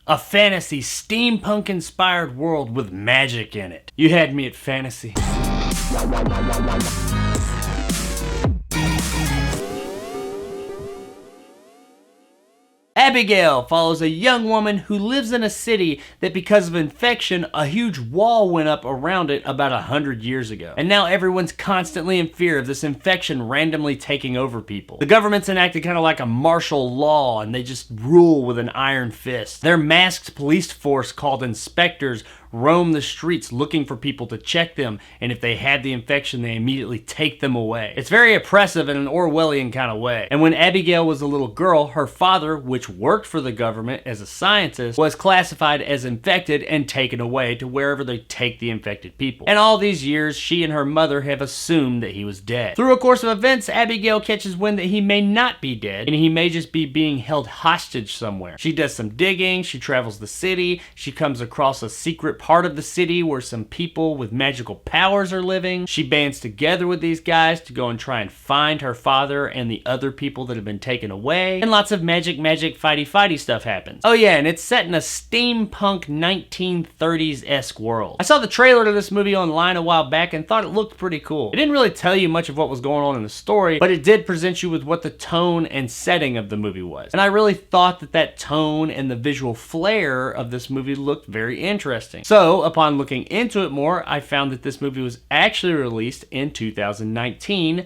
A fantasy, steampunk-inspired world with magic in it. You had me at fantasy. Abigail follows a young woman who lives in a city that because of infection, a huge wall went up around it about 100 years ago. And now everyone's constantly in fear of this infection randomly taking over people. The government's enacted kind of like a martial law and they just rule with an iron fist. Their masked police force called inspectors roam the streets looking for people to check them, and if they had the infection, they immediately take them away. It's very oppressive in an Orwellian kind of way. And when Abigail was a little girl, her father, which worked for the government as a scientist, was classified as infected and taken away to wherever they take the infected people. And all these years, she and her mother have assumed that he was dead. Through a course of events, Abigail catches wind that he may not be dead, and he may just be being held hostage somewhere. She does some digging, she travels the city, she comes across a secret part of the city where some people with magical powers are living. She bands together with these guys to go and try and find her father and the other people that have been taken away. And lots of magic, fighty stuff happens. Oh yeah, and it's set in a steampunk 1930s-esque world. I saw the trailer to this movie online a while back and thought it looked pretty cool. It didn't really tell you much of what was going on in the story, but it did present you with what the tone and setting of the movie was. And I really thought that tone and the visual flair of this movie looked very interesting. So, upon looking into it more, I found that this movie was actually released in 2019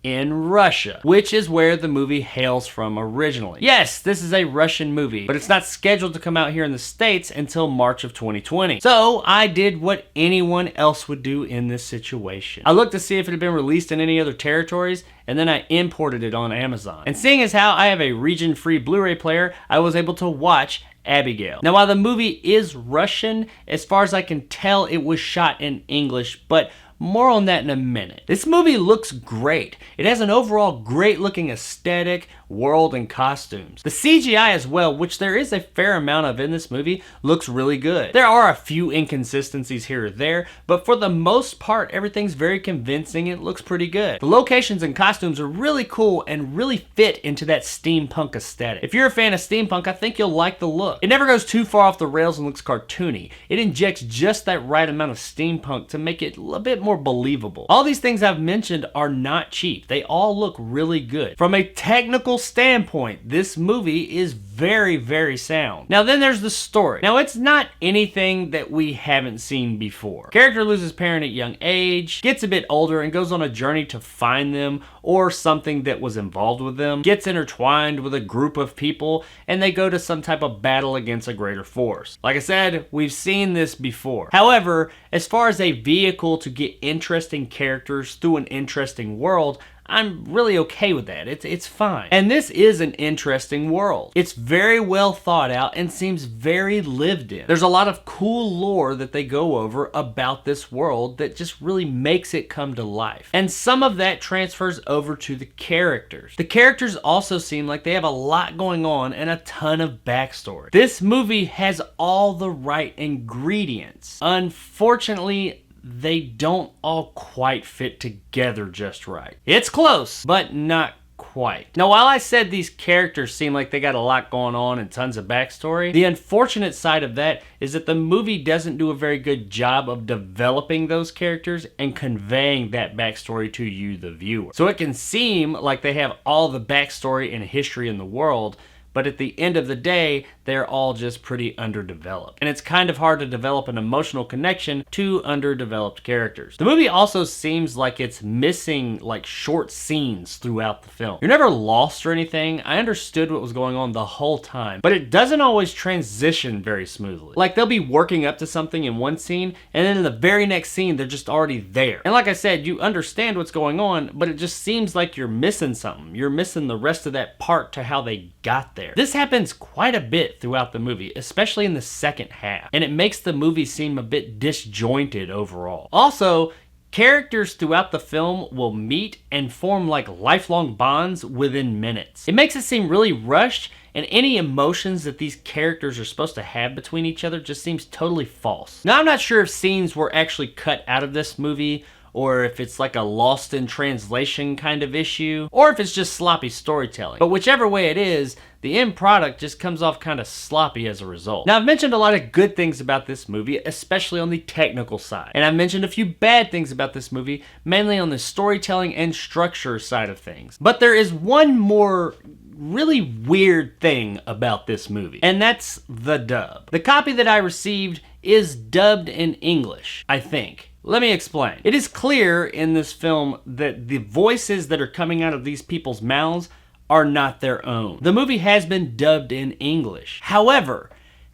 in Russia, which is where the movie hails from originally. Yes, this is a Russian movie, but it's not scheduled to come out here in the States until March of 2020. So I did what anyone else would do in this situation. I looked to see if it had been released in any other territories, and then I imported it on Amazon. And seeing as how I have a region-free Blu-ray player, I was able to watch Abigail. Now, while the movie is Russian, as far as I can tell, it was shot in English, but more on that in a minute. This movie looks great. It has an overall great looking aesthetic, world, and costumes. The CGI as well, which there is a fair amount of in this movie, looks really good. There are a few inconsistencies here or there, but for the most part, everything's very convincing and it looks pretty good. The locations and costumes are really cool and really fit into that steampunk aesthetic. If you're a fan of steampunk, I think you'll like the look. It never goes too far off the rails and looks cartoony. It injects just that right amount of steampunk to make it a bit more believable. All these things I've mentioned are not cheap. They all look really good. From a technical standpoint, this movie is very sound. Now then there's the story. Now it's not anything that we haven't seen before. Character loses parent at young age, gets a bit older and goes on a journey to find them or something that was involved with them, gets intertwined with a group of people, and they go to some type of battle against a greater force. Like I said, we've seen this before. However, as far as a vehicle to get interesting characters through an interesting world, I'm really okay with that. It's fine. And this is an interesting world. It's very well thought out and seems very lived in. There's a lot of cool lore that they go over about this world that just really makes it come to life. And some of that transfers over to the characters. The characters also seem like they have a lot going on and a ton of backstory. This movie has all the right ingredients. Unfortunately, they don't all quite fit together just right. It's close, but not quite. Now, while I said these characters seem like they got a lot going on and tons of backstory, the unfortunate side of that is that the movie doesn't do a very good job of developing those characters and conveying that backstory to you, the viewer. So it can seem like they have all the backstory and history in the world, but at the end of the day, they're all just pretty underdeveloped. And it's kind of hard to develop an emotional connection to underdeveloped characters. The movie also seems like it's missing like short scenes throughout the film. You're never lost or anything. I understood what was going on the whole time, but it doesn't always transition very smoothly. Like they'll be working up to something in one scene, and then in the very next scene, they're just already there. And like I said, you understand what's going on, but it just seems like you're missing something. You're missing the rest of that part to how they got there. This happens quite a bit throughout the movie, especially in the second half, and it makes the movie seem a bit disjointed overall. Also, characters throughout the film will meet and form like lifelong bonds within minutes. It makes it seem really rushed, and any emotions that these characters are supposed to have between each other just seems totally false. Now, I'm not sure if scenes were actually cut out of this movie or if it's like a lost in translation kind of issue, or if it's just sloppy storytelling. But whichever way it is, the end product just comes off kind of sloppy as a result. Now, I've mentioned a lot of good things about this movie, especially on the technical side. And I've mentioned a few bad things about this movie, mainly on the storytelling and structure side of things. But there is one more really weird thing about this movie, and that's the dub. The copy that I received is dubbed in English, I think. Let me explain. It is clear in this film that the voices that are coming out of these people's mouths are not their own. The movie has been dubbed in English. However,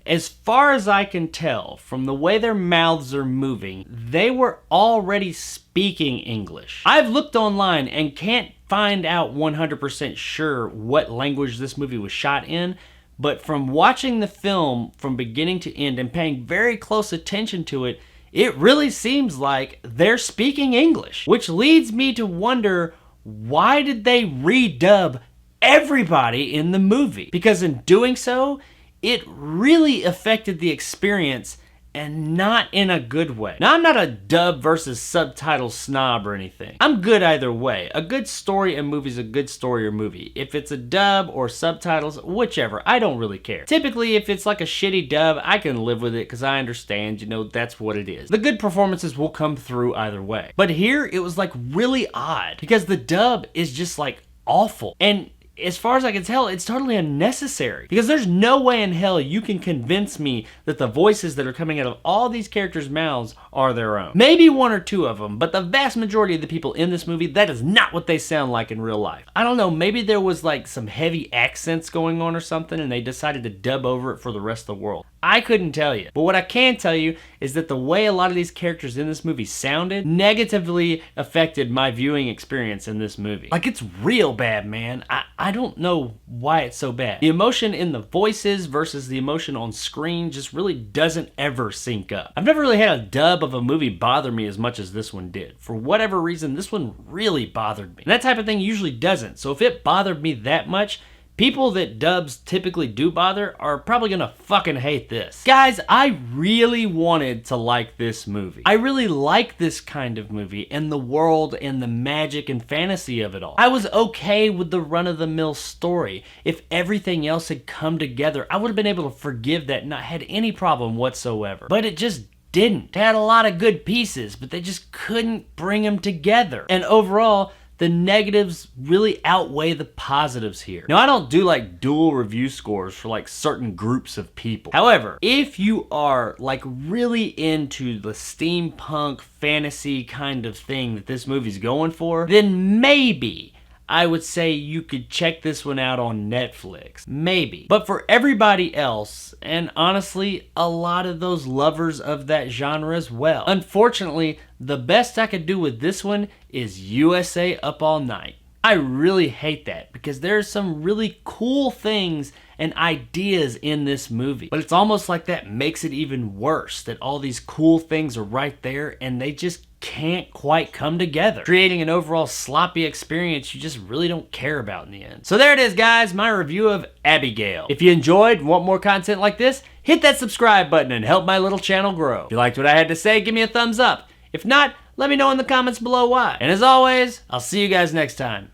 as far as I can tell from the way their mouths are moving, they were already speaking English. I've looked online and can't find out 100% sure what language this movie was shot in, but from watching the film from beginning to end and paying very close attention to it, it really seems like they're speaking English, which leads me to wonder, why did they redub everybody in the movie? Because in doing so, it really affected the experience, and not in a good way. Now, I'm not a dub versus subtitle snob or anything. I'm good either way. A good story and movie's a good story or movie. If it's a dub or subtitles, whichever, I don't really care. Typically, if it's like a shitty dub, I can live with it because I understand, you know, that's what it is. The good performances will come through either way. But here, it was like really odd because the dub is just like awful. And as far as I can tell, it's totally unnecessary because there's no way in hell you can convince me that the voices that are coming out of all these characters' mouths are their own. Maybe one or two of them, but the vast majority of the people in this movie, that is not what they sound like in real life. I don't know, maybe there was like some heavy accents going on or something and they decided to dub over it for the rest of the world. I couldn't tell you. But what I can tell you is that the way a lot of these characters in this movie sounded negatively affected my viewing experience in this movie. Like, it's real bad, man. I don't know why it's so bad. The emotion in the voices versus the emotion on screen just really doesn't ever sync up. I've never really had a dub of a movie bother me as much as this one did. For whatever reason, this one really bothered me. And that type of thing usually doesn't. So if it bothered me that much, people that dubs typically do bother are probably gonna fucking hate this. Guys, I really wanted to like this movie. I really like this kind of movie and the world and the magic and fantasy of it all. I was okay with the run-of-the-mill story. If everything else had come together, I would have been able to forgive that and not had any problem whatsoever. But it just didn't. They had a lot of good pieces, but they just couldn't bring them together. And overall, the negatives really outweigh the positives here. Now, I don't do like dual review scores for like certain groups of people. However, if you are like really into the steampunk fantasy kind of thing that this movie's going for, then maybe I would say you could check this one out on Netflix. Maybe. But for everybody else, and honestly, a lot of those lovers of that genre as well, unfortunately, the best I could do with this one is USA Up All Night. I really hate that because there's some really cool things and ideas in this movie. But it's almost like that makes it even worse, that all these cool things are right there and they just can't quite come together, creating an overall sloppy experience you just really don't care about in the end. So there it is, guys, my review of Abigail. If you enjoyed and want more content like this, hit that subscribe button and help my little channel grow. If you liked what I had to say, give me a thumbs up. If not, let me know in the comments below why. And as always, I'll see you guys next time.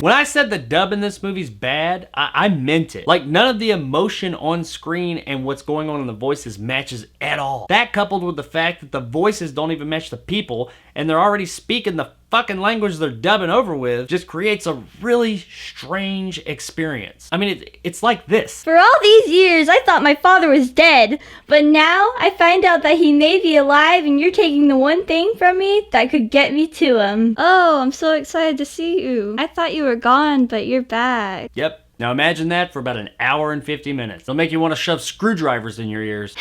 When I said the dub in this movie's bad, I meant it. Like, none of the emotion on screen and what's going on in the voices matches at all. That coupled with the fact that the voices don't even match the people, and they're already speaking the fucking language they're dubbing over with, just creates a really strange experience. I mean, it's like this. For all these years, I thought my father was dead, but now I find out that he may be alive and you're taking the one thing from me that could get me to him. Oh, I'm so excited to see you. I thought you were gone, but you're back. Yep. Now imagine that for about an hour and 50 minutes. It'll make you want to shove screwdrivers in your ears.